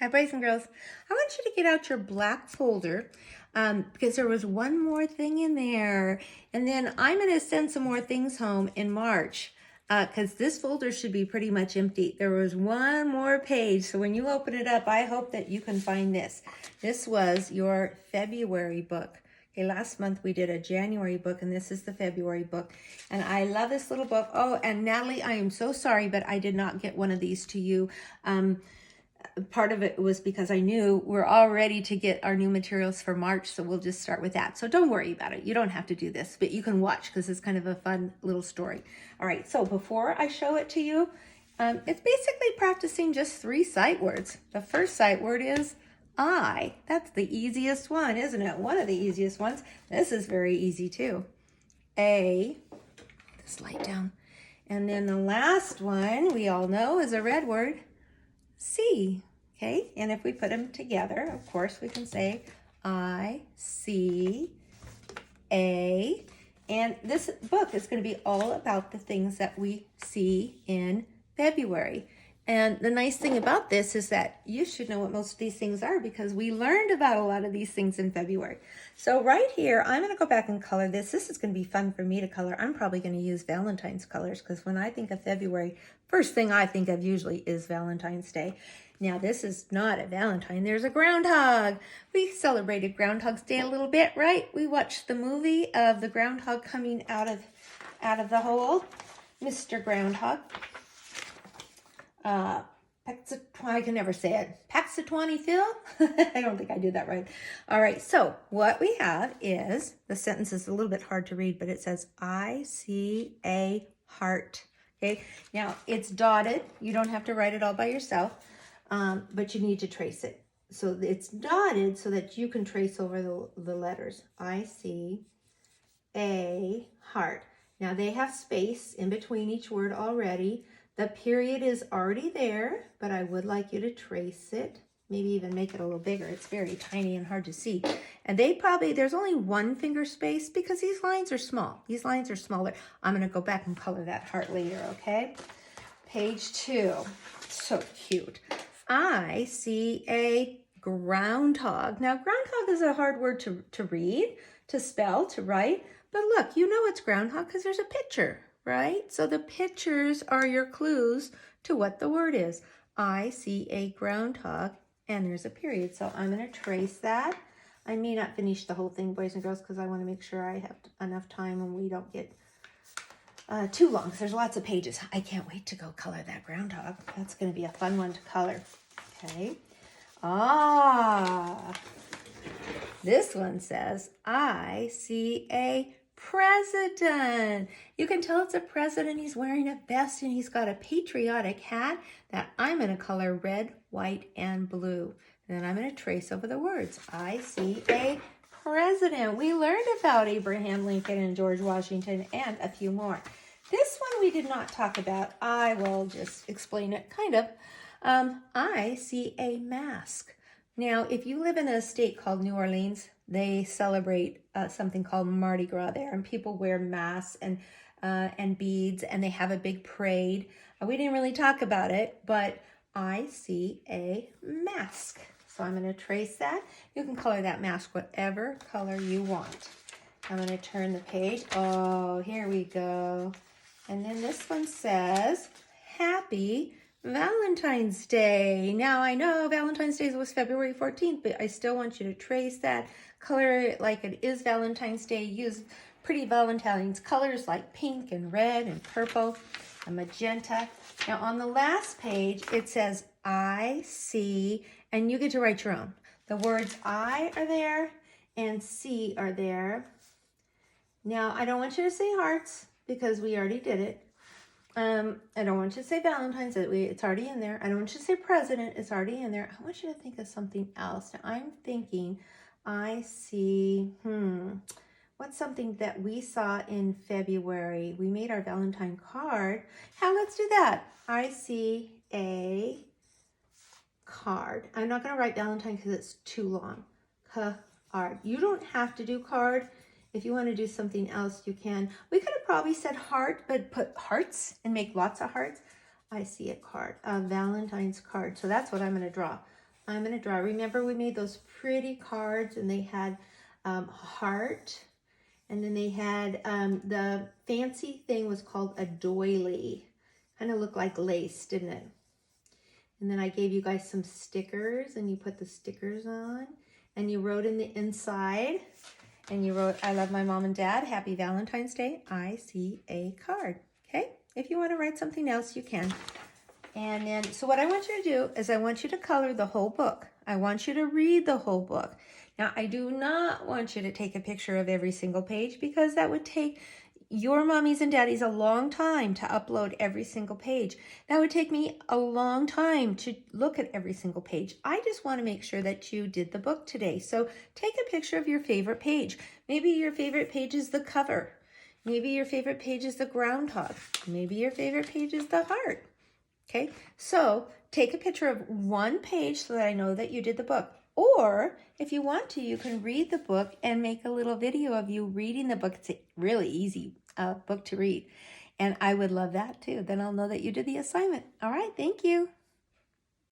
Hi, boys and girls. I want you to get out your black folder because there was one more thing in there. And then I'm going to send some more things home in March because this folder should be pretty much empty. There was one more page. So when you open it up, I hope that you can find this. This was your February book. Okay, last month we did a January book, and this is the February book. And I love this little book. Oh, and Natalie, I am so sorry, but I did not get one of these to you. Part of it was because I knew we're all ready to get our new materials for March, so we'll just start with that. So don't worry about it. You don't have to do this, but you can watch because it's kind of a fun little story. All right, so before I show it to you, it's basically practicing just 3 sight words. The first sight word is I. That's the easiest one, isn't it? One of the easiest ones. This is very easy too. A, this light down. And then the last one we all know is a red word, C. Okay, and if we put them together, of course, we can say I, C, A. And this book is going to be all about the things that we see in February. And the nice thing about this is that you should know what most of these things are because we learned about a lot of these things in February. So right here, I'm going to go back and color this. This is going to be fun for me to color. I'm probably going to use Valentine's colors because when I think of February, first thing I think of usually is Valentine's Day. Now, this is not a Valentine. There's a groundhog. We celebrated Groundhog's Day a little bit, right? We watched the movie of the groundhog coming out of the hole. Mr. Groundhog. I can never say it. Paxatwani Phil? I don't think I did that right. All right, so what we have is, the sentence is a little bit hard to read, but it says, I see a heart. Okay, now it's dotted. You don't have to write it all by yourself, but you need to trace it. So it's dotted so that you can trace over the letters. I see a heart. Now they have space in between each word already. The period is already there, but I would like you to trace it. Maybe even make it a little bigger. It's very tiny and hard to see. And there's only 1 finger space because these lines are small. These lines are smaller. I'm going to go back and color that heart later, okay? Page 2. So cute. I see a groundhog. Now, groundhog is a hard word to read, to spell, to write. But look, you know it's groundhog because there's a picture, right? So the pictures are your clues to what the word is. I see a groundhog, and there's a period. So I'm going to trace that. I may not finish the whole thing, boys and girls, because I want to make sure I have enough time and we don't get too long. There's lots of pages. I can't wait to go color that groundhog. That's going to be a fun one to color. Okay. This one says, I see a president. You can tell it's a president. He's wearing a vest and he's got a patriotic hat that I'm going to color red, white, and blue. And then I'm going to trace over the words. I see a president. We learned about Abraham Lincoln and George Washington and a few more. This one we did not talk about. I will just explain it kind of. I see a mask. Now, if you live in a state called New Orleans, they celebrate something called Mardi Gras there, and people wear masks and beads, and they have a big parade. We didn't really talk about it, but I see a mask. So I'm going to trace that. You can color that mask whatever color you want. I'm going to turn the page. Oh, here we go. And then this one says, Happy Valentine's Day. Now I know Valentine's Day was February 14th, but I still want you to trace that, color it like it is Valentine's Day. Use pretty Valentine's colors like pink and red and purple and magenta. Now on the last page, it says I see, and you get to write your own. The words I are there and C are there. Now I don't want you to say hearts because we already did it. I don't want you to say Valentine's, it's already in there. I don't want you to say president, it's already in there. I want you to think of something else. Now I'm thinking, I see, what's something that we saw in February? We made our Valentine card. Let's do that. I see a card. I'm not going to write Valentine because it's too long. Card. You don't have to do card. If you want to do something else, you can. We could have probably said heart, but put hearts and make lots of hearts. I see a card, a Valentine's card. So that's what I'm going to draw. I'm going to draw. Remember we made those pretty cards and they had heart. And then they had the fancy thing was called a doily. Kind of looked like lace, didn't it? And then I gave you guys some stickers and you put the stickers on. And you wrote in the inside. And you wrote, I love my mom and dad. Happy Valentine's Day. I see a card. Okay? If you want to write something else, you can. And then, so what I want you to do is I want you to color the whole book. I want you to read the whole book. Now, I do not want you to take a picture of every single page because that would take your mommies and daddies a long time to upload every single page. That would take me a long time to look at every single page. I just want to make sure that you did the book today. So take a picture of your favorite page. Maybe your favorite page is the cover. Maybe your favorite page is the groundhog. Maybe your favorite page is the heart. Okay, so take a picture of one page so that I know that you did the book. Or if you want to, you can read the book and make a little video of you reading the book. It's a really easy book to read. And I would love that too. Then I'll know that you did the assignment. All right, thank you.